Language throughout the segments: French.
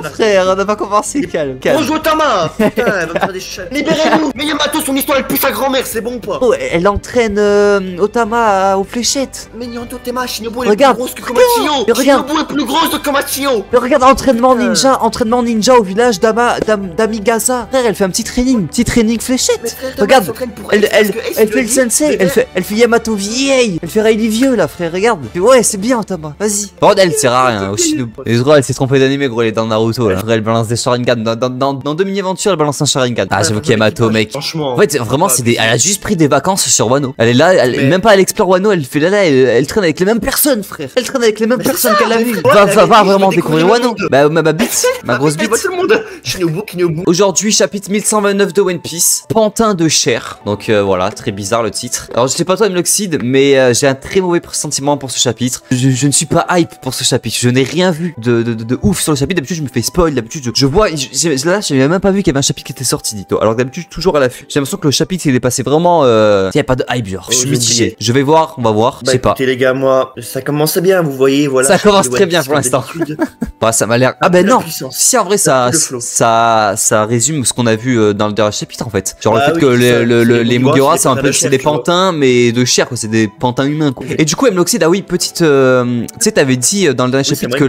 frère, on n'a pas commencé, calme. Bonjour Otama. Putain, elle va me faire des chats. Libérez-nous. Mais Yamato, son histoire, elle pue sa grand-mère, c'est bon ou pas? Oh, elle entraîne Otama aux fléchettes. Mais Nyanto Tema, Shinobu est Regarde, plus grosse que Komatsuyo. mais regarde. Shinobu est plus grosse que Komatsuyo. Mais regarde, entraînement ninja au village d'Amigasa. Frère, elle fait un petit training fléchette. Mais frère, Regarde, s'entraîne pour elle Ace, parce que Ace, fait il le dit, sensei, mais elle fait Yamato vieille, elle fait Riley vieux là, frère, regarde. Ouais, c'est bien, Otama, vas-y. Par contre, elle sert à rien au Shinobu. Et gros, elle s'est trompée d'animé, gros, elle est dans Naruto là. Elle balance des Sharingan. Dans deux mini-aventures, elle balance un Sharingan. Ah, j'avoue qu'Yamato, mec. Franchement. En fait, vraiment, elle a juste pris des vacances sur Wano. Elle est là, même pas elle explore Wano, elle fait là, elle traîne avec les mêmes personnes, frère. Elle traîne avec les mêmes personnes qu'elle a vues. Va vraiment découvrir Wano. Bah, ma bite, ma grosse bite. Tout le monde. Shinobu. Aujourd'hui, chapitre 1129 de One Piece, Pantin de chair. Donc voilà, très bizarre le titre. Alors je sais pas toi, Mloxide, mais j'ai un très mauvais pressentiment pour ce chapitre. Je ne suis pas hype pour ce chapitre. Je n'ai rien vu de ouf sur le chapitre. D'habitude, je me fais spoil. D'habitude, je vois. Là, je n'avais même pas vu qu'il y avait un chapitre qui était sorti, Dito. Alors d'habitude, toujours à l'affût. J'ai l'impression que le chapitre il est passé vraiment. Il n'y a pas de hype, genre. Je suis mitigé. Je vais voir, on va voir. Je sais pas. Écoutez, les gars, moi, ça commence bien, vous voyez. Voilà. Ça commence très bien pour l'instant. Bah, ça m'a l'air. Ah ben non. Si en vrai, ça résume ce qu'on a vu dans le dernier chapitre en fait. Genre le fait que les Mugiwara c'est un peu des pantins mais de chair quoi, c'est des pantins humains quoi. Et du coup Mloxide, ah oui petite tu sais t'avais dit dans le dernier chapitre que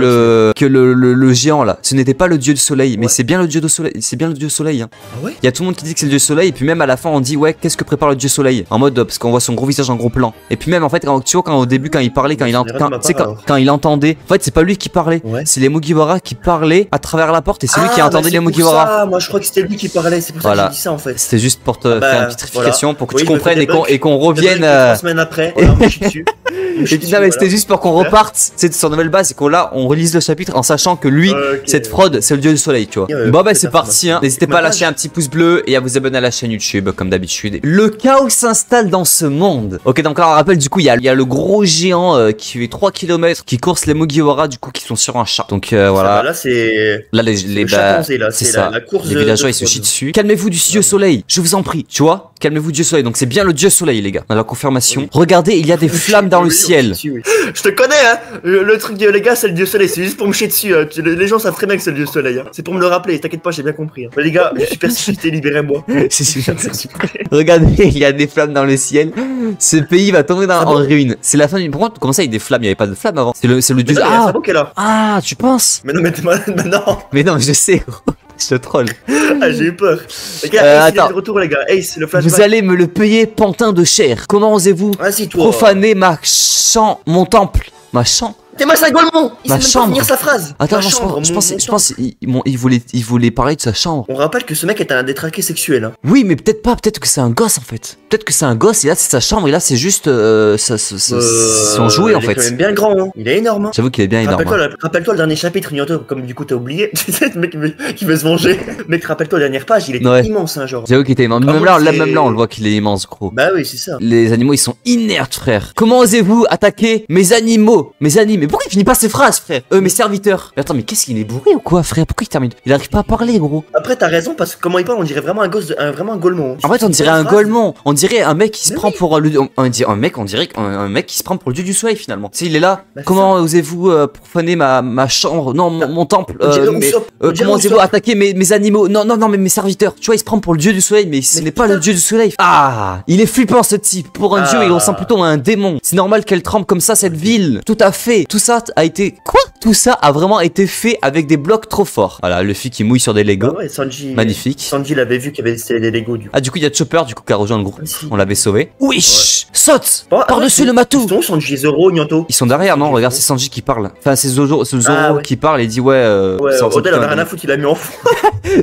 le géant là, ce n'était pas le dieu du soleil mais c'est bien le dieu du soleil, c'est bien le dieu soleil hein. Ah ouais. Il y a tout le monde qui dit que c'est le dieu soleil et puis même à la fin on dit ouais qu'est-ce que prépare le dieu soleil en mode parce qu'on voit son gros visage en gros plan. Et puis même en fait tu vois quand au début quand il parlait quand il entendait en fait c'est pas lui qui parlait, c'est les Mugiwara qui parlaient à travers la porte et c'est lui qui entendait les Mugiwara. Moi je crois que c'était lui qui parlait, c'est pour ça que j'ai dit ça en fait. C'était juste pour te faire une petite explication pour que tu comprennes et qu'on revienne 3 semaines après, voilà, moi je suis dessus. Non mais c'était juste pour qu'on reparte sur nouvelle base et qu'on on relise le chapitre en sachant que lui cette fraude c'est le dieu du soleil tu vois. Bon bah c'est parti hein. N'hésitez pas à lâcher un petit pouce bleu et à vous abonner à la chaîne YouTube comme d'habitude. Le chaos s'installe dans ce monde. Ok donc là on rappelle du coup il y a le gros géant qui fait 3 km qui course les Mugiwara du coup qui sont sur un chat. Donc voilà. Là c'est c'est ça. La course les villageois ils se chient dessus. Calmez-vous du dieu soleil, je vous en prie, tu vois. Calmez-vous dieu soleil. Donc c'est bien le dieu soleil les gars. On a la confirmation. Regardez, il y a des flammes dans le ciel. Je te connais hein. Le truc les gars c'est le dieu soleil, c'est juste pour me chier dessus hein. Les gens savent très bien que c'est le dieu soleil hein. C'est pour me le rappeler, t'inquiète pas, j'ai bien compris hein. Mais les gars, je suis persécuté, libérez-moi. C'est super. Regardez, il y a des flammes dans le ciel. Ce pays va tomber en ruine. C'est la fin du... Pourquoi comment ça il y a des flammes? Il n'y avait pas de flammes avant. C'est le dieu. Ah, tu penses? Mais non mais t'es malade maintenant. Mais non, je sais gros. Je te troll. Ah, j'ai eu peur. Les gars, Ace, il est de retour, les gars. Ace, le flashback. Vous allez me le payer, pantin de chair. Comment osez-vous profaner mon temple, ma chambre? T'es mal, c'est un Golemon. Il ma sait chambre. même pas finir sa phrase. Attends, je pense il voulait parler de sa chambre. On rappelle que ce mec est un détraqué sexuel. Hein. Oui, mais peut-être pas. Peut-être que c'est un gosse en fait. Peut-être que c'est un gosse et là c'est sa chambre et là c'est juste son jouet en fait. Il est quand même bien grand. Hein. Il est énorme. Hein. J'avoue qu'il est bien énorme. Rappelle-toi le dernier chapitre, Nyanto, comme du coup t'as oublié. Ce mec qui veut se venger. Mec, rappelle-toi la dernière page, il est immense, hein, genre. J'avoue qu'il était énorme. Même là, on le voit qu'il est immense, gros. Bah oui, c'est ça. Les animaux ils sont inertes, frère. Comment osez-vous attaquer mes animaux, mes animaux? Mais pourquoi il finit pas ses phrases, frère? Mes serviteurs. Mais attends, mais qu'est-ce qu'il est bourré ou quoi, frère? Pourquoi il termine? Il arrive pas à parler, gros. Après, t'as raison parce que comment il parle, on dirait vraiment un gosse, vraiment un Golemon. En fait, on dirait un Golemon. On dirait un mec qui se prend pour on dirait un mec qui se prend pour le dieu du soleil finalement. Tu sais, il est là. Comment osez-vous profaner ma chambre? Non, mon temple. Comment osez-vous attaquer mes animaux? Non, mais mes serviteurs. Tu vois, il se prend pour le dieu du soleil, mais ce n'est pas le dieu du soleil. Ah, il est flippant ce type. Pour un dieu, il ressemble plutôt à un démon. C'est normal qu'elle tremble comme ça cette ville. Tout à fait. Tout ça a été quoi? Tout ça a vraiment été fait avec des blocs trop forts. Voilà, le fille qui mouille sur des Lego. Ouais, Sanji, magnifique. Sanji l'avait vu qu'il y avait des Lego du coup. Ah, du coup, il y a Chopper du coup qui a rejoint le groupe. On l'avait sauvé. Wesh, saute par-dessus le matou. Ils sont Sanji, Zoro, Nyanto. Ils sont derrière, non? Regarde, c'est Sanji qui parle. Enfin, c'est Zoro qui parle et dit ouais. Odell avait rien à foutre, il a mis en fond.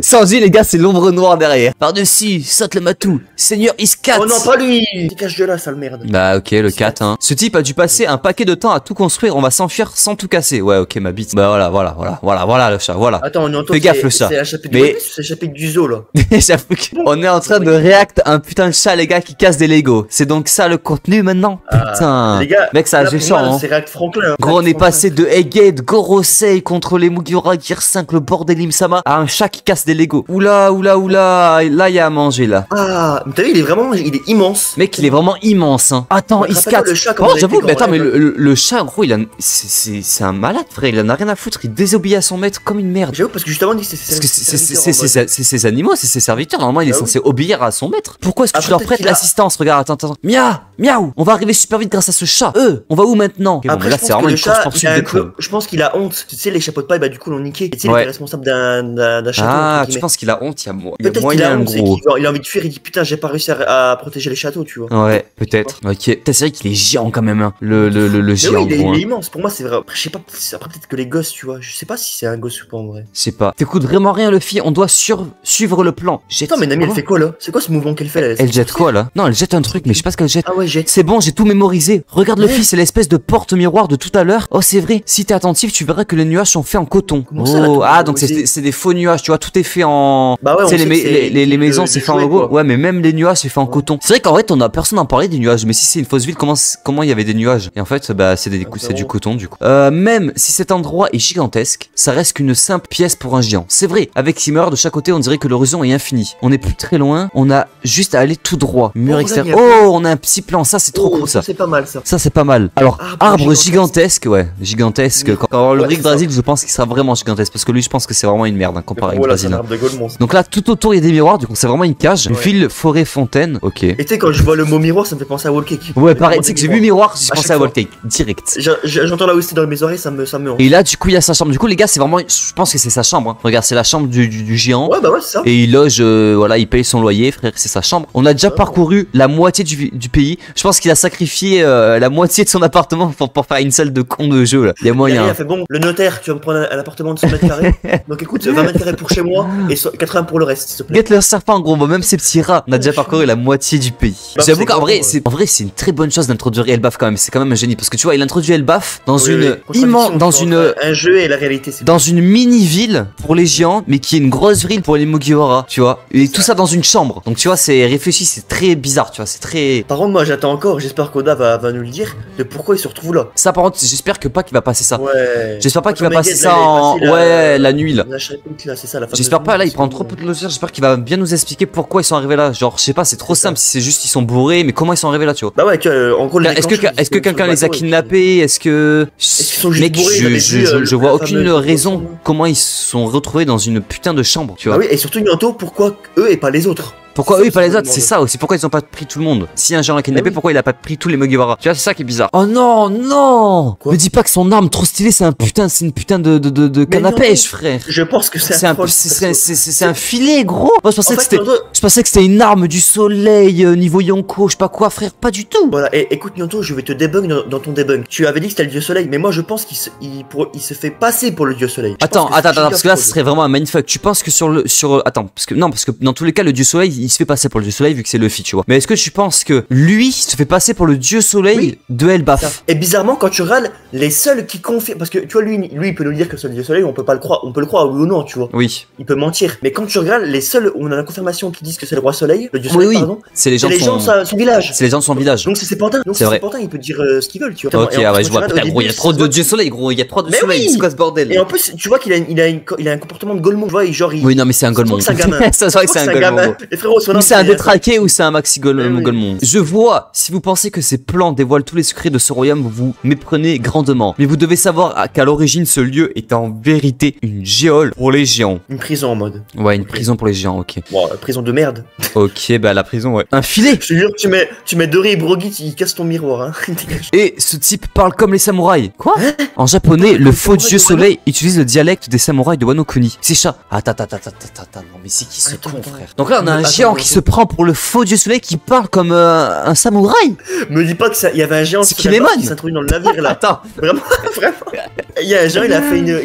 Sanji, les gars, c'est l'ombre noire derrière. Par-dessus, saute le matou. Seigneur Iskat. Oh non, pas lui. Il cache de là, sale merde. Bah, ok, le 4, hein. Ce type a dû passer un paquet de temps à tout construire. On va s'enfuir sans tout casser. Ouais, ok, ma bite. Bah, voilà, le chat, voilà. Attends, on entend. Fais gaffe, le chat. C'est le chapitre du zoo, là. J'avoue qu'on est en train de react à un putain de chat, les gars, qui casse des Lego. C'est donc ça le contenu maintenant? Putain. Les gars, mec, ça a géchant, hein. C'est React Franklin. Gros, on est passé de Egghead, Gorosei contre les Mugiwara Gear 5, le bordel Im-sama, à un chat qui casse des Lego. Oula. Là, il y a à manger, là. Ah, mais t'as vu, il est immense. Mec, il est vraiment immense, hein. Attends, il se casse. Oh, j'avoue, mais attends, mais le chat, gros, c'est un malade, frère. frère, il en a rien à foutre, il désobéit à son maître comme une merde. J'avoue, parce que justement, on dit que Parce que c'est ses animaux, c'est ses serviteurs. Normalement, il est censé obéir à son maître. Pourquoi est-ce que tu leur prêtes l'assistance? Regarde, attends. Miaou, on va arriver super vite grâce à ce chat. On va où maintenant? Après, là, c'est vraiment une course poursuite de fou. Je pense qu'il a honte. Tu sais, les chapeaux de paille, bah du coup, l'ont niqué. Tu sais, il est responsable d'un château. Ah, tu penses qu'il a honte? Il y a moyen, gros. Il a envie de fuir, il dit putain, j'ai pas réussi à protéger les châteaux, tu vois. Ouais, peut-être. Ok. C'est vrai qu'il est géant quand même, hein. Le géant. Il est immense. Pour moi, c'est vrai. Après, je sais pas. Après, peut-être que les gosses, tu vois. Je sais pas si c'est un gosse ou pas en vrai. Je sais pas. T'écoutes vraiment rien, Luffy. On doit suivre le plan. Attends, mais Nami, elle fait quoi là? C'est quoi ce mouvement qu'elle fait là? Elle jette quoi là? Non, elle jette un truc, mais je sais pas ce qu'elle jette. Ah ouais, jette. C'est bon, j'ai tout mémorisé. Regarde Luffy, c'est l'espèce de porte miroir de tout à l'heure. Oh, c'est vrai. Si t'es attentif, tu verras que les nuages sont faits en coton. Oh, ah, donc c'est des faux nuages, tu vois. Tout est fait en. Bah ouais, les maisons, c'est fait en logo. Ouais, mais même les nuages, c'est fait en coton. C'est vrai qu'en fait, personne n'en parlait des nuages. Mais si c'est une fausse ville, comment il y avait des nuages? Et en fait, bah, c'est du coton du coup. Même si cet endroit est gigantesque, ça reste qu'une simple pièce pour un géant. C'est vrai, avec 6 murs de chaque côté, on dirait que l'horizon est infini. On n'est plus très loin, on a juste à aller tout droit. Mur extérieur. Oh, on a un petit plan, ça c'est trop cool ça. C'est pas mal ça. Ça c'est pas mal. Alors, arbre gigantesque, ouais, gigantesque. Quand le Rick Brésil, je pense qu'il sera vraiment gigantesque parce que lui, je pense que c'est vraiment une merde hein, comparé au Brésil. Donc là, tout autour, il y a des miroirs, du coup, c'est vraiment une cage. Ville, forêt, fontaine. Ok. Et tu sais, quand je vois le mot miroir, ça me fait penser à Wall Cake. Ouais, pareil, tu sais que j'ai vu miroir, j'ai pensé à Wall Cake direct. J'entends là aussi dans mes oreilles, ça me Et là, du coup, il y a sa chambre. Du coup, les gars, c'est vraiment, je pense que c'est sa chambre. Hein. Regarde, c'est la chambre du géant. Ouais, bah ouais, c'est ça. Et il loge, voilà, il paye son loyer, frère, c'est sa chambre. On a déjà parcouru la moitié du pays. Je pense qu'il a sacrifié la moitié de son appartement pour faire une salle de con de jeu là. Il y a moyen. Il a fait bon, le notaire, tu vas me prendre un appartement de 100 mètres carrés. Donc écoute, 20 mètres carrés pour chez moi et 80 pour le reste, s'il te plaît. Get le serpent, gros, même ces petits rats. On a déjà parcouru la moitié du pays. J'avoue qu'en vrai, c'est une très bonne chose d'introduire Elbaf quand même. C'est quand même un génie parce que tu vois, il introduit Elbaf dans un jeu et la réalité. Dans une mini ville pour les géants, mais qui est une grosse ville pour les Mugiwara, tu vois. Et tout ça dans une chambre. Donc tu vois, c'est réfléchi, c'est très bizarre, tu vois. C'est très. Par contre, moi j'attends encore. J'espère qu'Oda va nous le dire de pourquoi il se retrouve là. Ça, par contre, j'espère que pas qu'il va passer ça. Ouais. J'espère pas qu'il va passer ça en. Ouais, la nuit là. J'espère pas, là, il prend trop peu de loisirs. J'espère qu'il va bien nous expliquer pourquoi ils sont arrivés là. Genre, je sais pas, c'est trop simple si c'est juste ils sont bourrés, mais comment ils sont arrivés là, tu vois. Bah ouais, en gros, est-ce que quelqu'un les a kidnappés? Est-ce que. Mec, je vois aucune raison comment ils se sont retrouvés dans une putain de chambre, tu vois. Ah oui, et surtout, Nyanto, pourquoi eux et pas les autres? Pourquoi eux et pas les autres? C'est ça aussi. Pourquoi ils ont pas pris tout le monde? Si un géant l'a kidnappé, pourquoi il a pas pris tous les Mugiwara? Tu vois, c'est ça qui est bizarre. Oh non, non! Me dis pas que son arme trop stylée, c'est une putain de canne à pêche, frère. Je pense que c'est un filet, gros. Moi, je pensais que c'était une arme du soleil, niveau Yonko, je sais pas quoi, frère. Pas du tout. Voilà, et écoute, Nyanto, je vais te débunk dans ton débunk. Tu avais dit que c'était le dieu soleil, mais moi je pense qu'il se fait passer pour le dieu soleil. Attends, parce que là, ce serait vraiment un mindfuck. Tu penses que attends, parce que dans tous les cas, le dieu soleil, il se fait passer pour le dieu soleil vu que c'est Luffy, tu vois. Mais est-ce que tu penses que lui se fait passer pour le dieu soleil de Elbaf? Et bizarrement, quand tu regardes, les seuls qui confirment, parce que tu vois, lui il peut nous dire que c'est le dieu soleil, on peut pas le croire, on peut le croire oui ou non, tu vois. Oui. Il peut mentir. Mais quand tu regardes, les seuls où on a la confirmation qui disent que c'est le roi soleil, le dieu soleil, pardon, c'est les gens de son village. C'est les gens de son village. Donc c'est ses pantins. Donc c'est vrai. Il peut dire ce qu'ils veulent, tu vois. Ok, ouais, je vois. Putain, gros, il y a trop de dieu soleil, gros. Il y a trop de soleil. C'est quoi ce bordel? Et en plus, tu vois qu'il a un comportement de Golemon. Tu vois, genre Oui, non, mais c'est un Golemon. C'est un gamin. Ça se voit que c'est un Golemon. C'est un détraqué ou c'est un maxi Golemon. Je vois, si vous pensez que ces plans dévoilent tous les secrets de ce royaume, vous vous méprenez grandement. Mais vous devez savoir qu'à l'origine, ce lieu est en vérité une géole pour les géants. Une prison en mode. Ouais, une prison pour les géants, ok. Bon, prison de merde. Ok, bah la prison, ouais. Un filet. Je te jure, tu mets Dory et Broggy, il casse ton miroir, hein. Et ce type parle comme les samouraïs. Quoi? En japonais, le faux dieu soleil utilise le dialecte des samouraïs de Wano Kuni. C'est ça. Attends, non mais c'est qui ce con, frère? Donc là, on a un géant qui se prend pour le faux dieu soleil qui parle comme un samouraï. Me dis pas que ça, il y avait un géant qui s'introduit dans le navire là. Attends, vraiment. Il y a un géant, il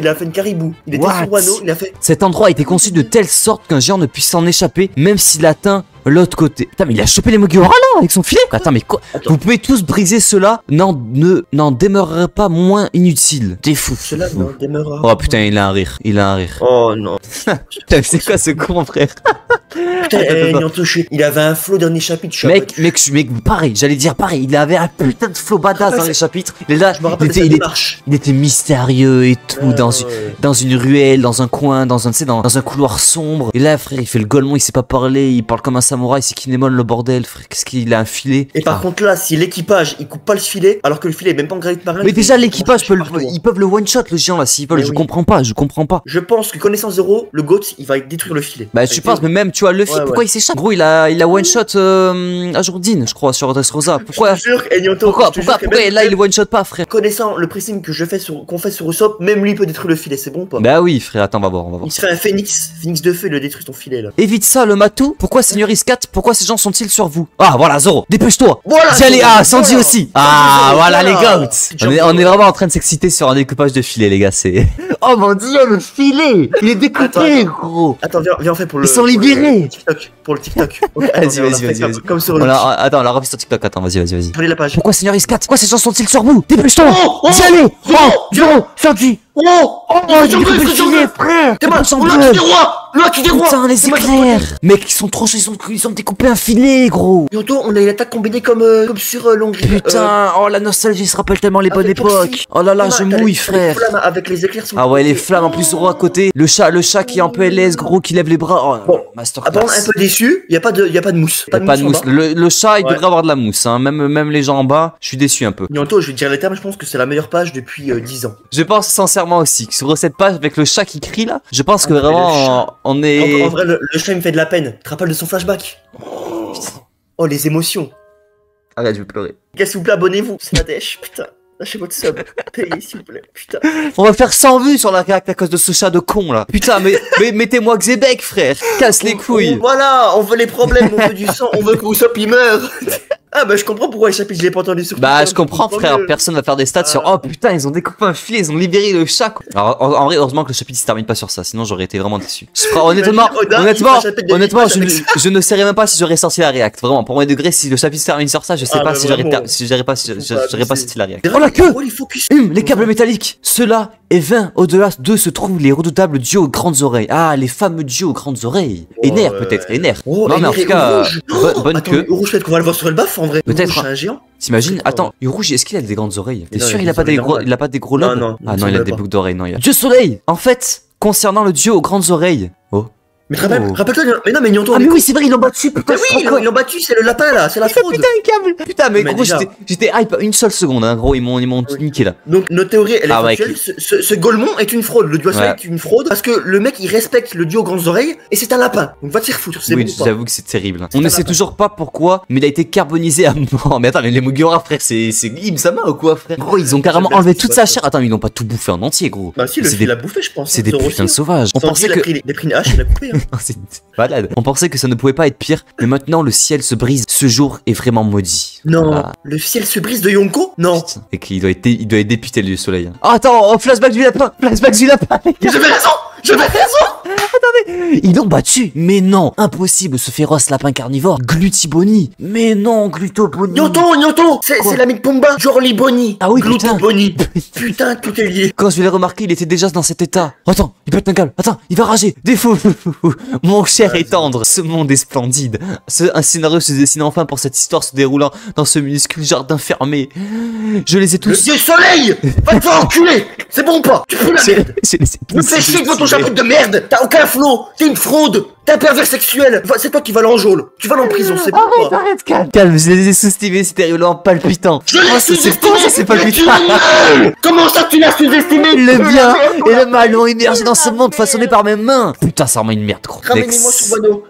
a fait une caribou. Il était sur Wano, il a fait. Cet endroit a été conçu de telle sorte qu'un géant ne puisse s'en échapper, même s'il atteint l'autre côté. Putain, mais il a chopé les Mugiwara là avec son filet. Attends, mais quoi? Vous pouvez tous briser cela, n'en demeurera pas moins inutile. T'es fou. Cela n'en demeurera. Oh putain, il a un rire. Oh non. Putain, c'est quoi ce con, frère? Putain, il avait un flow dernier chapitre. Mec, pareil, j'allais dire pareil. Il avait un putain de flow badass dans les chapitres. Il est là, il était mystérieux et tout, dans une ruelle, dans un coin, dans un couloir sombre. Et là, frère, il fait le Golemon, il sait pas parler, il parle comme un samouraï. samouraï, c'est Kinemon le bordel, frère. Qu'est-ce qu'il a un filet? Et par contre là, si l'équipage il coupe pas le filet, alors que le filet est même pas en granit marin. Mais déjà l'équipage ils peuvent le one shot le géant là s'ils veulent. Je comprends pas, je comprends pas. Je pense que connaissance zéro, le GOAT il va détruire le filet. Bah je pense, mais même tu vois Luffy, pourquoi il s'échappe? Gros il a one shot Ajourdine, je crois, sur Dressrosa. Pourquoi? Pourquoi là il one shot pas, frère? Connaissant le pressing que qu'on fait sur Usopp, même lui peut détruire le filet, c'est bon ou pas? Bah oui frère, attends, on va voir. Il se fait un phénix de feu, il le détruit ton filet là. Évite ça le matou. Pourquoi Seigneurice 4? Pourquoi ces gens sont-ils sur vous? Ah voilà Zoro, dépêche-toi. Voilà, allez, Sandy aussi. Ah voilà les goats. On est vraiment en train de s'exciter sur un découpage de filet les gars, c'est... Oh mon dieu, le filet il est découpé gros. Attends, viens on fait pour le... Ils sont libérés. Pour le TikTok. Vas-y. Comme sur le... Attends, la refait sur TikTok, attends, vas-y. Prenez la page. Pourquoi Seigneurice 4? Pourquoi ces gens sont-ils sur vous? Dépêche-toi. Allez. Zoro, Sandy. Il découpe le filet, frère. T'es mal, le qui des rois. Putain, les éclairs. Mec, ils sont trop chauds, ils ont découpé un filet, gros. Bientôt, on a une attaque combinée comme sur Longry. Putain, oh la nostalgie se rappelle tellement les bonnes époques. Oh là là, je mouille, frère. Avec les éclairs. Ah ouais, les flammes en plus Zoro à côté. Le chat qui est un peu LS, gros, qui lève les bras. Bon, masterclass. un peu déçu, y a pas de mousse. Pas de mousse. Le chat, il devrait avoir de la mousse, hein. Même les gens en bas, je suis déçu un peu. Bientôt, je vais te dire les termes, je pense que c'est la meilleure page depuis 10 ans. Je pense sincèrement aussi que sur cette page avec le chat qui crie là, je pense que vraiment on est... En vrai, le chat il me fait de la peine. Tu te rappelles de son flashback? Oh, les émotions. Arrête, je vais pleurer. Gars, s'il vous plaît, abonnez-vous, c'est la dèche, putain. Lâchez votre sub, payez s'il vous plaît, putain. On va faire 100 vues sur la réact à cause de ce chat de con là. Putain, mais mettez-moi Xebec, frère. Casse les couilles. Voilà, on veut les problèmes, on veut du sang, on veut que Usopp il meure. Ah bah je comprends pourquoi les chapitres je l'ai pas entendu sur Bah je comprends frère, personne va faire des stats sur oh putain ils ont découpé un filet, ils ont libéré le chat quoi. Alors en vrai heureusement que le chapitre se termine pas sur ça, sinon j'aurais été vraiment déçu. Honnêtement je ne saurais même pas si j'aurais sorti la réact. Vraiment pour mes degrés si le chapitre se termine sur ça, je sais pas si j'aurais pas sorti la réact. Oh la queue. Les câbles métalliques. Cela est vain, au-delà d'eux se trouvent les redoutables dieux aux grandes oreilles. Ah les fameux dieux aux grandes oreilles. Ener peut-être, Ener. Non mais en tout cas bonne queue. Rouge peut-être qu'on va le voir sur le baf en vrai. Peut-être un géant. T'imagines? Attends, Rouge, est-ce qu'il a des grandes oreilles? T'es sûr il a pas des gros lobes? Non. Ah non, il a des boucles d'oreilles, non. Dieu Soleil! En fait, concernant le dieu aux grandes oreilles. Oh. Mais rappelle-toi, mais non, mais Nyonto. Ah, mais oui, c'est vrai, ils l'ont battu, putain. Oui, ils l'ont battu, c'est le lapin là, c'est la fraude. Putain, un câble. Putain, mais gros, j'étais hype une seule seconde, hein, gros, ils m'ont niqué là. Donc, notre théorie, elle est factuelle. Ce Golemon est une fraude. Le dieu soleil est une fraude parce que le mec il respecte le dieu aux grandes oreilles et c'est un lapin. Donc, va te faire foutre, c'est bon. Oui, j'avoue que c'est terrible. On ne sait toujours pas pourquoi, mais il a été carbonisé à mort. Mais attends, mais les Mugiwara, frère, c'est Im-sama ou quoi, frère? Gros, ils ont carrément enlevé toute sa chair. Attends, ils l'ont pas tout bouffé en entier, gros. Bah, si, il l'a bouffé, je pense. C'est des putains de sauvages. On pensait que. Il a pris une hache, il l'a coupé. C'est malade. On pensait que ça ne pouvait pas être pire, mais maintenant le ciel se brise. Ce jour est vraiment maudit. Non, le ciel se brise de Yonko? Non. Putain. Et qu'il doit être député le soleil. Oh, attends, flashback du lapin. J'avais raison. Attendez, ils l'ont battu. Mais non, impossible, ce féroce lapin carnivore. Glutiboni. Mais non, Glutoboni. Nyonto, c'est l'ami de Pumba, Jorliboni. Ah oui, Glutoboni. Putain, tout est lié. Quand je l'ai remarqué, il était déjà dans cet état. Attends, il pète un câble. Attends, il va rager. Défaut. Mon cher et tendre, ce monde est splendide. Un scénario se dessine enfin pour cette histoire se déroulant dans ce minuscule jardin fermé. Je les ai tous. Le dieu soleil. Va te faire enculer. C'est bon ou pas? Tu peux la merde. Me fais chier devant ton chapitre de merde. T'as aucun flow. T'es une fraude. T'es un pervers sexuel. C'est toi qui vas en geôle. Tu vas en prison, c'est bon. Arrête, calme. Je les ai sous-estimés, c'était en palpitant. C'est palpitant. Comment ça tu l'as sous-estimé? Le bien et le mal ont émergé dans ce monde façonné par mes mains. Putain, ça rend une merde, gros. Ramenez-moi sur Wano.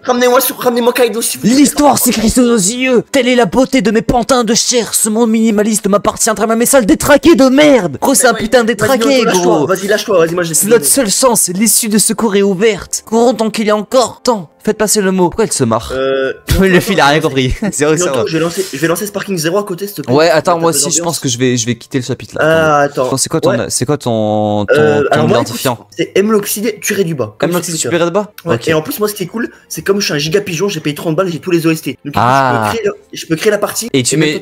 Ramenez-moi Kaido si vous. L'histoire s'écrit sous nos yeux. Telle est la beauté de mes pantins de chair. Ce monde minimaliste m'appartient à mes sales détraqués de merde. Gros, c'est un putain de détraqué, gros. Vas-y, lâche-toi, vas-y, moi j'ai. C'est notre seul chance. L'issue de secours est ouverte. Courons tant qu'il y a encore temps. Faites passer le mot. Pourquoi elle se marre? Le fil a rien compris. Je vais lancer Sparking 0 à côté, s'il te plaît. Ouais, attends, moi aussi, je pense que je vais quitter le chapitre là. Attends. C'est quoi ton identifiant? C'est M l'oxydé tiré du bas. M l'oxydé tiré du bas? Et en plus, moi, ce qui est cool, c'est comme je suis un giga pigeon, j'ai payé 30 balles, j'ai tous les OST. Donc, je peux créer la partie. Et tu mets.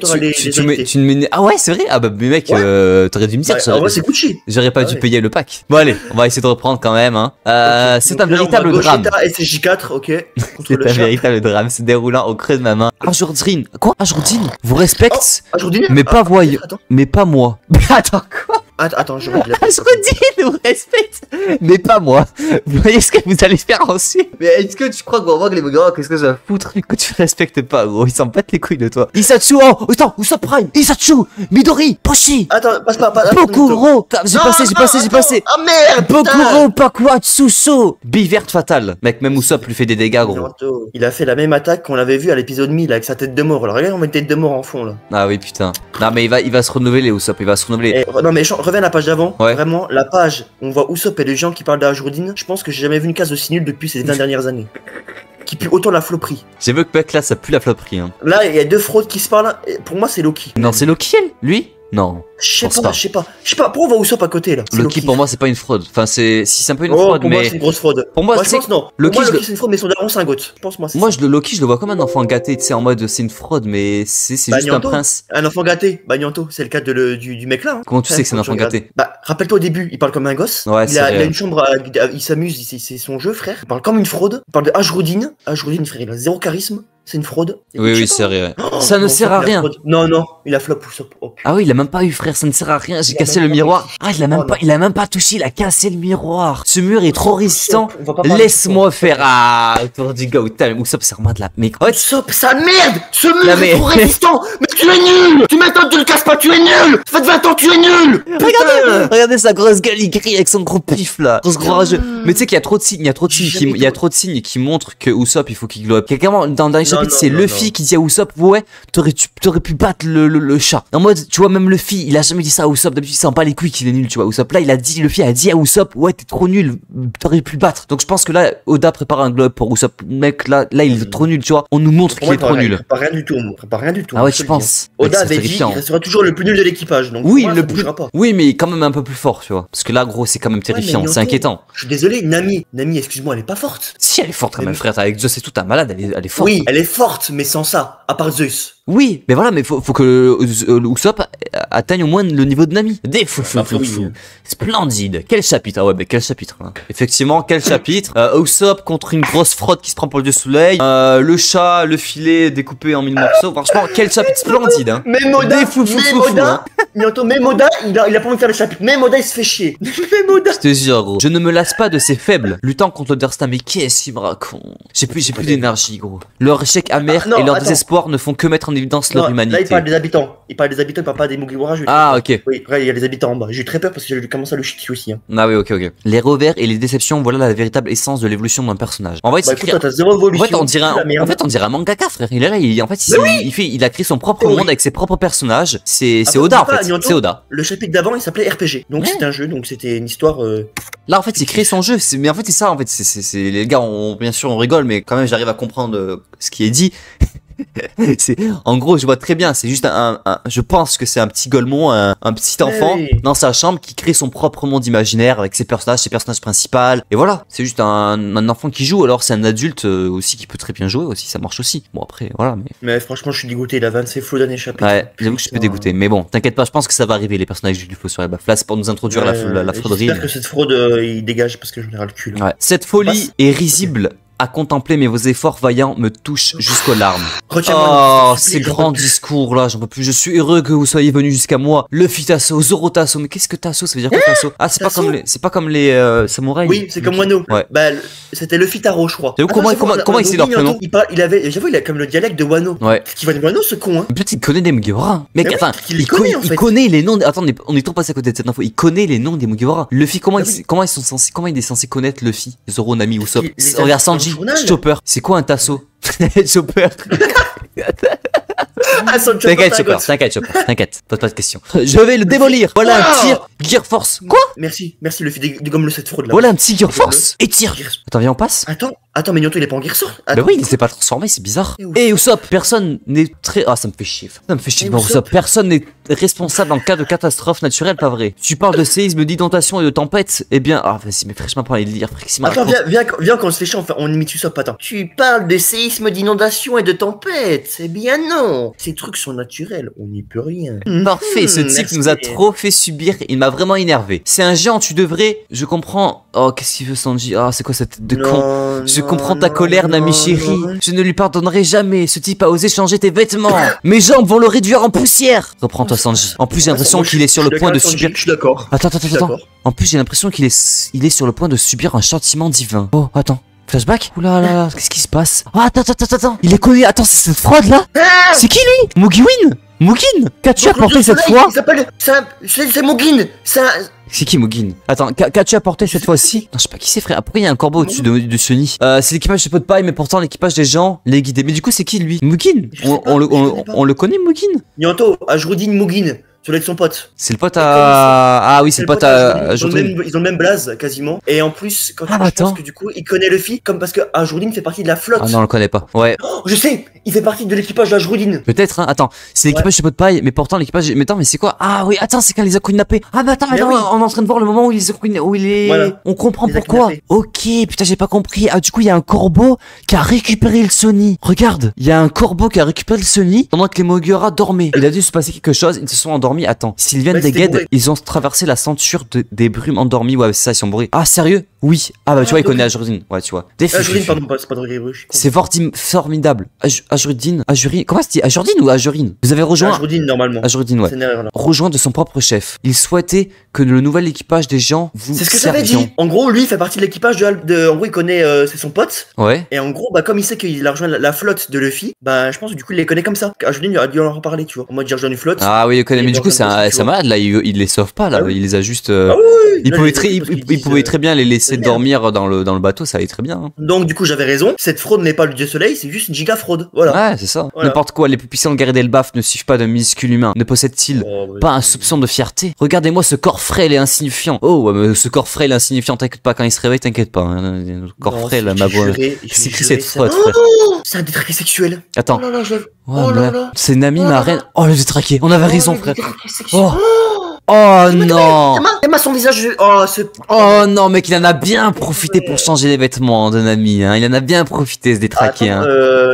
Ah ouais, c'est vrai? Ah bah, mais mec, t'aurais dû me dire ça. Ouais, c'est Gucci. J'aurais pas dû payer le pack. Bon, allez, on va essayer de reprendre quand même, hein. C'est un véritable drame. SJ4, ok. C'est un véritable drame se déroulant au creux de ma main. Ajourdine. Quoi? Ajourdine vous respecte, mais pas voyant. Mais pas moi. Mais attends, quoi? Attends, je redis. Asrodine nous respecte, mais pas moi. Vous voyez ce que vous allez faire ensuite. Mais est-ce que tu crois que les gars, qu'est-ce que ça va foutre que tu respectes pas, gros? Ils s'en battent les couilles de toi. Isatsu, oh, attends, Usopp Prime, Isatsu, Midori, Poshi. Attends, passe pas. Bokuro, j'ai passé. Ah merde. Bokuro, Pakuatsuso. Biverte fatale. Mec, même Usopp lui fait des dégâts, gros. Il a fait la même attaque qu'on l'avait vu à l'épisode 1000 avec sa tête de mort. Alors regarde, on met une tête de mort en fond là. Ah oui, putain. Non, mais il va se renouveler, Usopp, il va se renouveler. Non, mais reviens à la page d'avant. Ouais. Vraiment, la page où on voit Usopp et les gens qui parlent d'Ajroudine. Je pense que j'ai jamais vu une case aussi nulle depuis ces 20 dernières années. Qui pue autant la floperie. J'ai vu que mec là, ça pue la floperie. Hein. Là, il y a deux fraudes qui se parlent. Pour moi, c'est Loki. Non, c'est Loki, elle? Lui? Non. Je sais pas. Pourquoi on voit Usopp à côté là? Loki pour moi c'est pas une fraude. Enfin si c'est un peu une fraude pour mais. Moi c'est une grosse fraude. Pour moi, je pense non. Loki, pour moi, Loki c'est une fraude mais son daron c'est un goth. Je pense moi. Loki je le vois comme un enfant gâté, tu sais en mode c'est une fraude mais c'est juste un prince. Un enfant gâté. Nianto, c'est le cas du mec là. Hein. Comment tu sais que c'est un enfant gâté? Bah rappelle-toi au début, il parle comme un gosse. Ouais, il a une chambre, il s'amuse, c'est son jeu frère. Il parle comme une fraude. Il parle de Ajroudine. Ajroudine frère, il a zéro charisme. C'est une fraude. Oui, c'est vrai. Ça ne sert à rien. Non, il a flop Usopp. Ah oui, il a même pas eu frère, ça ne sert à rien. J'ai cassé le miroir. Ah, il a même pas touché, il a cassé le miroir. Ce mur est trop résistant. Laisse-moi faire. Ah, autour du gars. Usopp, c'est vraiment de la merde. Usopp, sa merde. Ce mur est trop résistant. Mais tu es nul. Tu m'attends, tu le casses pas, tu es nul. Ça fait 20 ans, tu es nul. Regardez sa grosse gueule, il crie avec son gros pif là. Grosse gros rageux. Mais tu sais qu'il y a trop de signes, il y a trop de signes qui montrent que Usopp, il faut qu'il glow up. Quelqu'un dans les chapitres, c'est Luffy qui dit à Usopp, ouais, t'aurais pu battre le chat. En mode, tu vois, même Luffy, il a jamais dit ça à Usopp. D'habitude, il sent pas les couilles qu'il est nul, tu vois. Usopp, là, Luffy a dit à Usopp, ouais, t'es trop nul, t'aurais pu le battre. Donc je pense que là, Oda prépare un glow up pour Usopp. Mec, là, il est trop nul, tu vois. On nous montre qu'il est trop nul. Pas rien du tout, pas rien du tout. Ah ouais, je pense. Oda avait dit qu'il restera toujours le plus nul de l'équipage. Donc oui, le plus. Oui, mais quand même un peu plus fort, tu vois. Parce que là, gros, c'est quand même terrifiant, c'est inquiétant. Je suis désolé, Nami, excuse-moi, elle est pas forte. Si, elle est forte quand même, frère. Avec Zeus et tout, t'es malade, elle est forte. Oui, elle est forte, mais sans ça, à part Zeus. Oui, mais voilà, mais faut que Usopp atteigne au moins le niveau de Nami. Des fou. Splendide. Quel chapitre? Ah ouais, mais quel chapitre là. Effectivement, quel chapitre. Usopp contre une grosse fraude qui se prend pour le dieu soleil. Le chat, le filet découpé en 1000 morceaux. Franchement, quel chapitre splendide. Hein. Mais Moda, bientôt, même Moda, il a pas envie de faire le chapitre. Même Moda, il se fait chier. Même Moda. Je te jure, gros. Je ne me lasse pas de ces faibles. Luttant contre l'Oderstar, mais qu'est-ce qu'il me raconte? J'ai plus d'énergie, gros. Leur échec amer et leur désespoir ne font que mettre en évidence leur humanité. Là, il parle des habitants. Il parle pas des Mugiwara. Ah, ok. Oui, il y a les habitants en bas. J'ai eu très peur parce que j'ai commencé à le chiter aussi. Hein. Ah oui, ok. Les revers et les déceptions, voilà la véritable essence de l'évolution d'un personnage. En fait, on dirait un mangaka, frère. Il a créé son propre monde avec ses propres personnages. C'est Oda, en fait. C'est Oda. Le chapitre d'avant, il s'appelait RPG. Donc c'était un jeu, donc c'était une histoire. Là, en fait, il crée son jeu. Mais en fait, c'est ça. En fait, les gars, bien sûr, on rigole, mais quand même, j'arrive à comprendre ce qui est dit. En gros, je vois très bien, c'est juste je pense que c'est un petit Golemon, un petit enfant dans sa chambre qui crée son propre monde imaginaire avec ses personnages principaux. Et voilà, c'est juste un enfant qui joue. Alors c'est un adulte aussi qui peut très bien jouer aussi, ça marche aussi. Bon après, voilà. Mais franchement, je suis dégoûté, il a 26 flots dernier chapitre. Ouais, j'avoue que je suis dégoûté. Mais bon, t'inquiète pas, je pense que ça va arriver les personnages du faux sur la baffe. Là, c'est pour nous introduire la frauderie. J'espère que cette fraude, il dégage parce que j'en ai ras le cul. Ouais. Cette folie est risible à contempler, mais vos efforts vaillants me touchent jusqu'aux larmes. Oh, ces grands discours là, j'en peux plus. Je suis heureux que vous soyez venus jusqu'à moi. Luffy Tasso, Zoro Tasso, mais qu'est-ce que Tasso, ça veut dire quoi Tasso? Ah, c'est pas comme les samouraïs. Oui, c'est comme Wano. Ouais. Bah, c'était Luffy Taro, je crois. Comment il sait leur prénom? J'avoue, il a comme le dialecte de Wano. Ouais. Qui va de Wano, ce con, hein. Peut-être qu'il connaît des Mugiwara. Mec, enfin, il connaît les noms. Attends, on est trop passé à côté de cette info. Il connaît les noms des Mugiwara. Luffy, comment il est censé connaître Luffy, Zoro, Nami, Usopp? Regarde Sanji, Chopper. C'est quoi un tasso? Chopper. T'inquiète, Chopper, pose pas de questions. Je vais le démolir. Voilà un tir Gear Force. Quoi? Merci, le fait de gomme cette fraude là. Voilà un petit Gear Force. Et tire. Attends, viens, on passe. Attends, mais Nianto il est pas en Gear Sword. Bah oui, il s'est pas transformé, c'est bizarre. Et Usopp, personne n'est très. Ah, ça me fait chier. Usopp, personne n'est responsable en cas de catastrophe naturelle, pas vrai. Tu parles de séisme, d'inondation et de tempête. Eh bien, vas-y, mais fraîchement pas les lire. Attends, viens quand on se fait chier, on imite Usopp. Attends. Tu parles de séisme, séismes, d'inondations et de tempêtes. Eh bien non, ces trucs sont naturels, on n'y peut rien. Parfait, ce type nous a trop fait subir, il m'a vraiment énervé. C'est un géant, tu devrais... Je comprends... Oh, qu'est-ce qu'il veut Sanji? Ah, c'est quoi cette tête de con? Je comprends ta colère, Nami chérie. Je ne lui pardonnerai jamais. Ce type a osé changer tes vêtements. Mes jambes vont le réduire en poussière. Reprends-toi, Sanji. En plus, j'ai l'impression qu'il est sur le point de subir... Je suis d'accord. Attends. En plus, j'ai l'impression qu'il est sur le point de subir un châtiment divin. Oh, attends. Flashback? Oula là, qu'est-ce qui se passe? Oh, attends. Il est connu. Attends, c'est cette fraude là? C'est qui lui? Mugiwin? Mugin? Qu'as-tu apporté cette fois? C'est Mugin. C'est qui Mugin? Attends, qu'as-tu apporté cette fois-ci? Non, je sais pas qui c'est, frère. Après, il y a un corbeau au-dessus de ce nid. C'est l'équipage des pots de paille, mais pourtant l'équipage des gens les guidait. Mais du coup, c'est qui lui? Mugin? On le connaît, Mugin? Nianto, Ajrudin Mugin. Ça doit être son pote. C'est le pote à... Ah oui, c'est le pote à... Ils ont le même blaze, quasiment. Et en plus, quand je pense que du coup, il connaît Luffy, comme parce que Ajrudin fait partie de la flotte. Ah non, on le connaît pas. Ouais. Oh, je sais, il fait partie de l'équipage d'Ajrudin. Peut-être, hein. Attends, c'est l'équipage de paille, mais pourtant l'équipage... Mais attends, mais c'est quoi? Ah oui, attends, c'est quand il les a kidnappés. Ah bah attends, oui. On est en train de voir le moment où il les a kidnappés, où il est... Voilà. On comprend pourquoi. Ok, putain, j'ai pas compris. Ah, du coup, il y a un corbeau qui a récupéré le Sony. Regarde, il y a un corbeau qui a récupéré le Sony pendant que les Mogura dormaient. Il a dû se passer quelque chose, ils se sont endormis. Attends, s'ils viennent des guides, ils ont traversé la ceinture des brumes endormies. Ouais, c'est ça, ils sont bourrés. Ah, sérieux? Oui. Ah bah tu vois, il connaît Ajrudin. Ouais, tu vois. Ajrudin, pardon, c'est pas de ruche. C'est formidable. Ajrudin. Comment ça se dit? Ajrudin ou Ajurine? Vous avez rejoint Ajrudin, normalement. Ajrudin, ouais. Rejoint de son propre chef. Il souhaitait que le nouvel équipage des gens vous C'est ce que j'avais dit. En gros, lui, il fait partie de l'équipage en gros, il connaît... c'est son pote. Ouais. Et en gros, bah comme il sait qu'il a rejoint la flotte de Luffy, bah je pense que du coup, il les connaît comme ça. Ajrudin, il a dû en reparler, tu vois. En mode, j'ai rejoint une flotte. Ah oui, il connaît. Mais du coup, c'est malade, là. Il les sauve pas, là. Il les a juste... Il pouvait très bien les laisser dormir dans le bateau, ça allait très bien. Donc du coup j'avais raison, cette fraude n'est pas le dieu soleil, c'est juste une giga fraude. Voilà. Ouais, c'est ça. N'importe quoi, les plus puissants guerriers d'Elbaf ne suivent pas d'un minuscule humain. Ne possèdent-ils pas un soupçon de fierté? Regardez-moi ce corps frêle et insignifiant. Oh, mais ce corps frêle et insignifiant, t'inquiète pas, quand il se réveille, t'inquiète pas. Hein. Corps frêle, ma voix. C'est qui cette fraude, frère? C'est un détraqué sexuel. Attends. Oh là là. C'est Nami, ma reine. Oh, le détraqué. On avait raison, frère. Oh non! Emma, son visage. Oh non, mec, il en a bien profité pour changer les vêtements de Nami. Hein. Il en a bien profité, ce détraqué.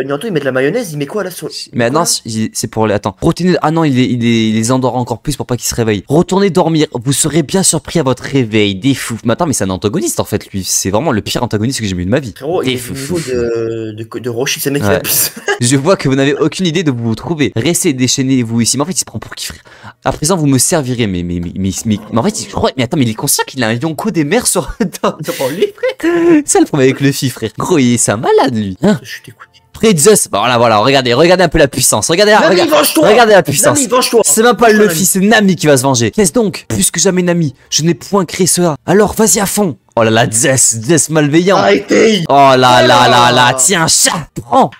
Nianto, il met de la mayonnaise, il met quoi là sur... Mais non, c'est pour les. Attends. Retournez. Ah non, il les endort encore plus pour pas qu'ils se réveillent. Retournez dormir. Vous serez bien surpris à votre réveil. Des fous. Mais attends, mais c'est un antagoniste en fait, lui. C'est vraiment le pire antagoniste que j'ai vu de ma vie. Frérot, il est au niveau de Roshi, c'est mec qui a plus. Je vois que vous n'avez aucune idée de vous trouver. Restez déchaînés, vous ici. Mais en fait, il se prend pour qui, frère? À présent, vous me servirez, mais en fait, je crois, mais attends, mais il est conscient qu'il a un Yonko des mers sur lui, frère. C'est le problème avec Luffy, frère. Gros, c'est un malade, lui. Hein? Je suis dégoûté. Zeus, voilà, regardez un peu la puissance. Regardez la puissance. C'est même pas le Luffy, c'est Nami qui va se venger. Laisse donc, plus que jamais Nami, je n'ai point créé cela. Alors, vas-y à fond. Oh là là, Zeus malveillant. Arrêtez. Oh là là, tiens, chat, prends.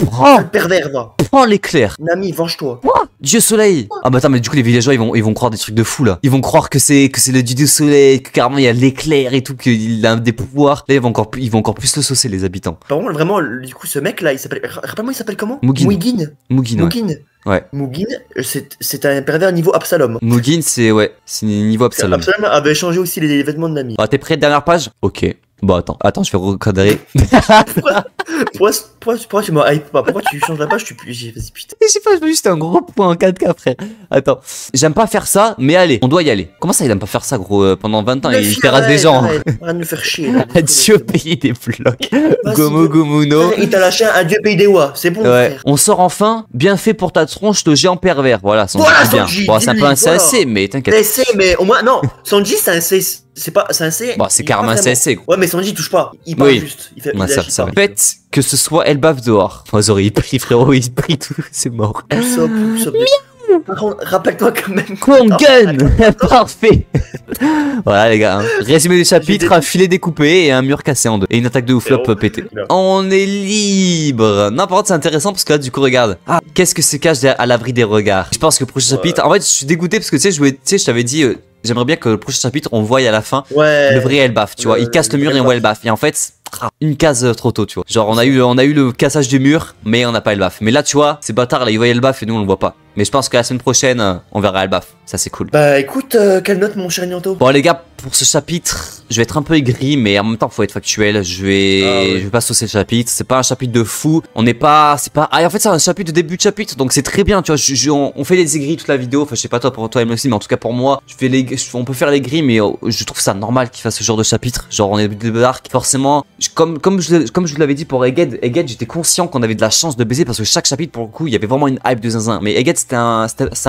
Pervers, va. Prends l'éclair. Nami, venge-toi. Quoi? Dieu soleil. Ah bah attends, mais du coup les villageois ils vont croire des trucs de fou là. Ils vont croire que c'est le dieu soleil, que carrément il y a l'éclair et tout, qu'il a des pouvoirs. Là ils vont encore plus le saucer les habitants. Par contre vraiment, du coup ce mec là, il s'appelle... Rappelle-moi, il s'appelle comment? Mugin. Ouais. Mugin, c'est un pervers niveau Absalom. Mugin, c'est niveau Absalom. Absalom avait changé aussi les vêtements de Nami. Ah, t'es prêt, dernière page? Ok. Bon, attends, je vais recadrer. Pourquoi tu m'as hype pas? Pourquoi tu changes la page? Vas-y, putain. Je sais pas, je veux juste un gros point en 4K, frère. Attends, j'aime pas faire ça, mais allez, on doit y aller. Comment ça, il aime pas faire ça, gros? Pendant 20 ans, il terrasse des gens. Arrête de me faire chier. Dieu payer des blocs. Gomu no. Il t'a lâché un dieu pays des Wa, c'est bon. Ouais. On sort enfin, bien fait pour ta tronche de géant pervers. Voilà, Sanji. Bien. Bon, c'est un peu un CSC, mais t'inquiète. CSC, mais au moins, non. Sanji, c'est un CSC. C'est un C. Bon, c'est carrément un CSC. Ouais, mais Sanji il touche pas. Il parle juste. Il fait ça. Faites que ce soit Elbaf dehors. Vas-y, il prie, frérot, il prie tout. C'est mort. Par contre, rappelle-toi quand même. Gun. Parfait. Voilà, les gars. Hein. Résumé du chapitre, un filet découpé et un mur cassé en deux. Et une attaque de ouflop pété. On est libre. Non, par contre, c'est intéressant parce que là, du coup, regarde. Ah, qu'est-ce que se cache à l'abri des regards? Je pense que le prochain chapitre. En fait, je suis dégoûté parce que tu sais, je t'avais dit. J'aimerais bien que le prochain chapitre, on voie à la fin le vrai Elbaf, tu vois. Il casse le mur et on voit Elbaf. Et en fait, une case trop tôt, tu vois. Genre, on a eu le cassage du mur, mais on n'a pas Elbaf. Mais là, tu vois, c'est bâtard, là, ils voient Elbaf et nous, on le voit pas. Mais je pense que la semaine prochaine, on verra Elbaf. Ça, c'est cool. Bah, écoute, quelle note, mon cher Nianto? Bon, les gars, pour ce chapitre, je vais être un peu aigri, mais en même temps, faut être factuel. Je vais pas saucer le chapitre. C'est pas un chapitre de fou. On n'est pas, en fait, c'est un chapitre de début de chapitre, donc c'est très bien. Tu vois, on fait les aigris toute la vidéo. Enfin, je sais pas toi pour toi, aussi, mais en tout cas pour moi, on peut faire les gris, mais je trouve ça normal qu'il fasse ce genre de chapitre. Genre, on est début d'arc. Forcément, comme je vous l'avais dit pour Egghead, j'étais conscient qu'on avait de la chance de baiser parce que chaque chapitre, pour le coup, il y avait vraiment une hype de zinzin. Mais Egghead, c'était un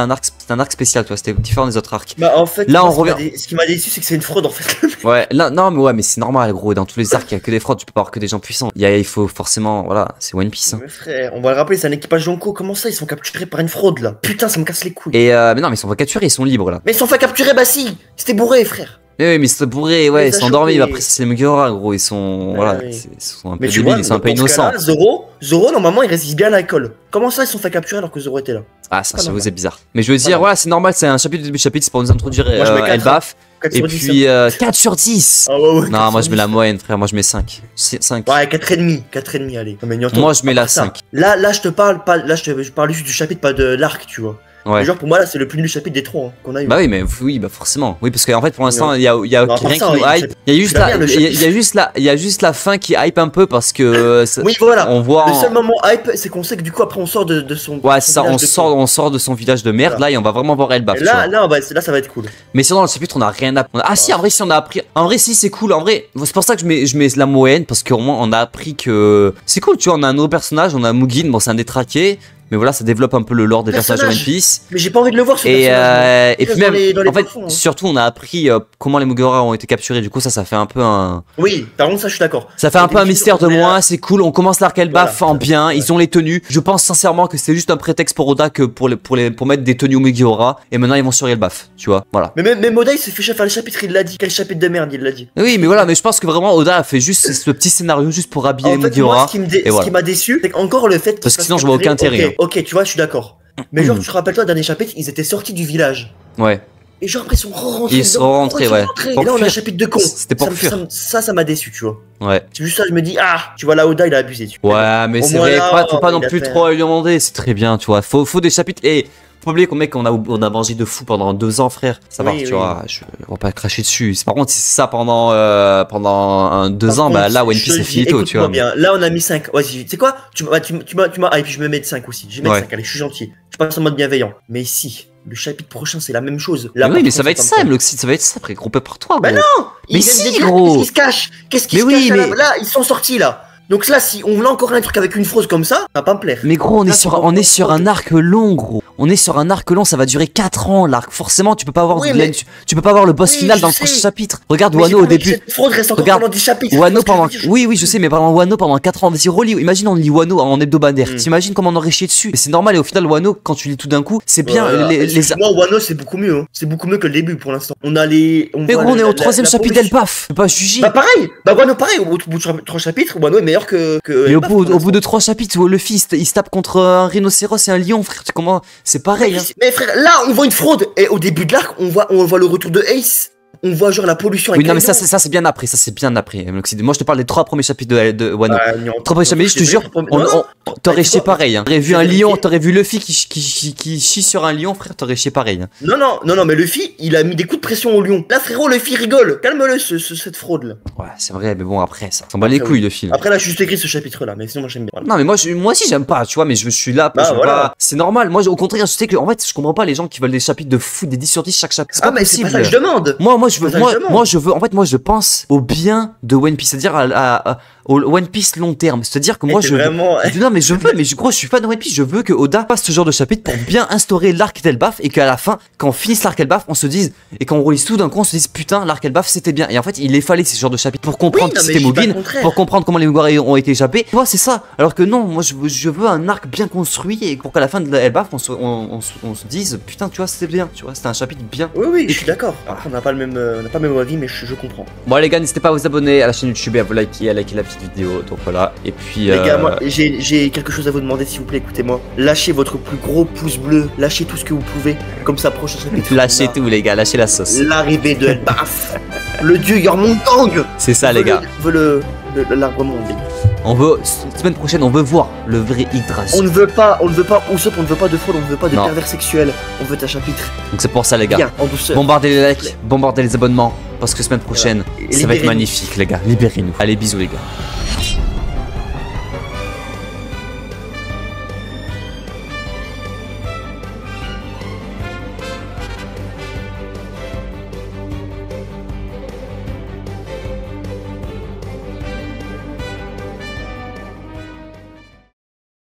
arc spécial, tu vois. C'était différent des autres arcs. Bah, en fait, là, on revient. Ce qui m'a déçu, c'est que c'est une fraude en fait. Ouais, là, non, mais c'est normal, gros. Dans tous les arcs, il y a que des fraudes. Tu peux pas avoir que des gens puissants. Il faut forcément, voilà, c'est One Piece. Hein. Mais frère, on va le rappeler, c'est un équipage Yonko. Comment ça, ils sont capturés par une fraude là? Putain, ça me casse les couilles. Et mais non, mais ils sont pas capturés, ils sont libres là. Mais ils sont pas capturés, bah si. C'était bourré, frère. Oui, mais c'est bourré, ouais, ils sont endormis. Après, c'est les Mugiwara, gros. Ils sont, voilà, ils sont un peu débiles, ils sont un peu innocents. Zoro, normalement, il résiste bien à l'alcool. Comment ça, ils sont fait capturer alors que Zoro était là? Ah, ça, j'avoue, c'est bizarre. Mais je veux dire, voilà, c'est normal, c'est un chapitre de début de chapitre, c'est pour nous introduire Elbaf. Et puis 4 sur 10. Ah ouais, non, moi je mets la moyenne, frère, moi je mets 5. 5. Ouais, 4,5, allez. Moi je mets la 5. Là, je te parle pas, je parle juste du chapitre, pas de l'arc, tu vois. Ouais. Genre pour moi là c'est le plus nul chapitre des 3 qu'on a eu. Bah oui mais bah forcément. Oui parce qu'en fait pour l'instant il y a rien qui nous hype. Il y a juste la fin qui hype un peu parce que oui voilà. On voit le seul moment hype c'est qu'on sait que du coup après on sort de son c'est ça, on sort de son village de merde là et on va vraiment voir Elbaf. Là ça va être cool. Mais sinon dans le chapitre on a rien appris. Ah si en vrai si on a appris. En vrai si c'est cool en vrai. C'est pour ça que je mets la moyenne parce qu'au moins on a appris que c'est cool tu vois on a un nouveau personnage, on a Mugen, bon c'est un détraqué. Mais voilà, ça développe un peu le lore des personnages de One Piece. Mais j'ai pas envie de le voir ce personnage. Et puis même, en fait, surtout on a appris comment les Mugiwara ont été capturés. Du coup, ça fait un peu un. Oui, par contre, ça je suis d'accord. Ça fait un peu un mystère de moins. C'est cool. On commence l'arc Elbaf en bien. Ils ont les tenues. Je pense sincèrement que c'est juste un prétexte pour Oda que pour mettre des tenues aux Mugiwara. Et maintenant ils vont sur Elbaf. Tu vois, voilà. Mais même Oda il s'est fait faire le chapitre. Il l'a dit. Quel chapitre de merde il l'a dit. Oui, mais voilà. Mais je pense que vraiment Oda a fait juste ce petit scénario juste pour habiller les Mugiwara. Ce qui m'a déçu, c'est encore le fait. Parce que sinon je vois aucun intérêt. Ok, tu vois, je suis d'accord. Mais genre, tu te rappelles toi, dernier chapitre, ils étaient sortis du village. Ouais. Et genre, après, ils sont rentrés. Ils sont rentrés, ouais. Et là, on a un chapitre de con. C'était pour fuir. Ça m'a déçu, tu vois. Ouais. C'est juste ça, je me dis, tu vois, là, Oda, il a abusé. Tu vois. Ouais, mais c'est vrai, faut pas non plus trop lui demander. C'est très bien, tu vois. Faut des chapitres. Et faut pas oublier qu'on a mangé de fou pendant 2 ans, frère. Ça va, tu vois. On va pas cracher dessus. Par contre, si c'est ça pendant 2 ans, bah là, One Piece c'est finito, tu vois. Bien. Là, on a mis 5. Ouais, tu sais quoi? Tu m'as. Et puis je me mets de 5 aussi. Je vais mettre 5. Allez, je suis gentil. Je passe en mode bienveillant. Mais si. Le chapitre prochain, c'est la même chose. Là, oui, mais ça va être ça, Mloxide, ça va être ça, après, groupé par toi, gros. Bah non! Mais si, gros! Qu'est-ce qui se cache? Qu'est-ce qui se cache là, ils sont sortis, là. Donc là, si on voulait encore un truc avec une phrase comme ça va pas me plaire. Mais gros, on est sur un arc long, gros. On est sur un arc long, ça va durer 4 ans, l'arc. Forcément, tu peux pas avoir tu peux pas avoir le boss final dans le prochain chapitre. Regarde Wano au début. Regarde Wano pendant oui, je sais, mais pendant Wano pendant 4 ans, vas-y, relis. Imagine on lit Wano en hebdomadaire. T'imagines comment on aurait chié dessus? Mais c'est normal et au final Wano quand tu lis tout d'un coup, c'est bien Moi Wano, c'est beaucoup mieux, hein. C'est beaucoup mieux que le début pour l'instant. Mais gros, on est au 3ème chapitre d'Elbaf. Faut pas juger. Bah pareil. Bah Wano pareil, au bout de 3 chapitres, Wano est meilleur que mais au bout de 3 chapitres où Luffy il se tape contre un rhinocéros et un lion, frère, comment c'est pareil. Mais frère, là on voit une fraude et au début de l'arc on voit le retour de Ace. On voit genre la pollution avec non mais ça c'est bien après, Moi je te parle des 3 premiers chapitres de Wano. 3 premiers chapitres, je te jure, t'aurais chié pareil. T'aurais vu un lion, t'aurais vu Luffy qui chie sur un lion, frère, t'aurais chié pareil. Non, mais Luffy, il a mis des coups de pression au lion. Là frérot, Luffy rigole. Calme-le cette fraude là. Ouais, c'est vrai, mais bon après ça. S'en bat les couilles Luffy. Après là, je suis juste écrit ce chapitre là, mais sinon moi j'aime bien. Non mais moi aussi j'aime pas, tu vois, mais je suis là pour c'est normal. Moi au contraire, je sais que en fait, je comprends pas les gens qui veulent des chapitres de fou des 10 sur 10 chaque chapitre. Ah mais c'est pas ça que je demande. Moi je pense au bien de One Piece, c'est-à-dire au One Piece long terme, c'est-à-dire que moi je je suis fan de One Piece, je veux que Oda fasse ce genre de chapitre pour bien instaurer l'arc d'Elbaf et qu'à la fin, quand on finisse l'arc Elbaf, on se dise et quand on relise tout d'un coup, on se dise putain, l'arc Elbaf c'était bien. Et en fait, il est fallait ce genre de chapitre pour comprendre qui c'était Mugen, pour comprendre comment les Mugiwara ont été échappés. Tu vois, c'est ça. Alors que non, moi je veux un arc bien construit et pour qu'à la fin de Elbaf, on se dise putain, tu vois, c'était bien, tu vois, c'était un chapitre bien. Oui, je suis d'accord. On n'a pas le même avis, mais je comprends. Bon les gars, n'hésitez pas à vous abonner à la chaîne YouTube et à vous liker la petite vidéo. Donc voilà, et puis les gars, moi j'ai quelque chose à vous demander, s'il vous plaît, écoutez-moi. Lâchez votre plus gros pouce bleu, lâchez tout ce que vous pouvez. Comme ça, prochain chapitre. Lâchez tout les gars, lâchez la sauce. L'arrivée de Elbaf. Le dieu Yormungandr. C'est ça les gars. Veut l'arbre monde. On veut, semaine prochaine, on veut voir le vrai Yggdrasil. On ne veut pas Usopp, on ne veut pas de fraude, on ne veut pas de pervers sexuels. On veut ta chapitre. Donc c'est pour ça, les gars. Bien, en douceur. Bombardez les likes, bombardez les abonnements. Parce que semaine prochaine, ça va être magnifique, les gars. Libérez-nous. Allez, bisous, les gars.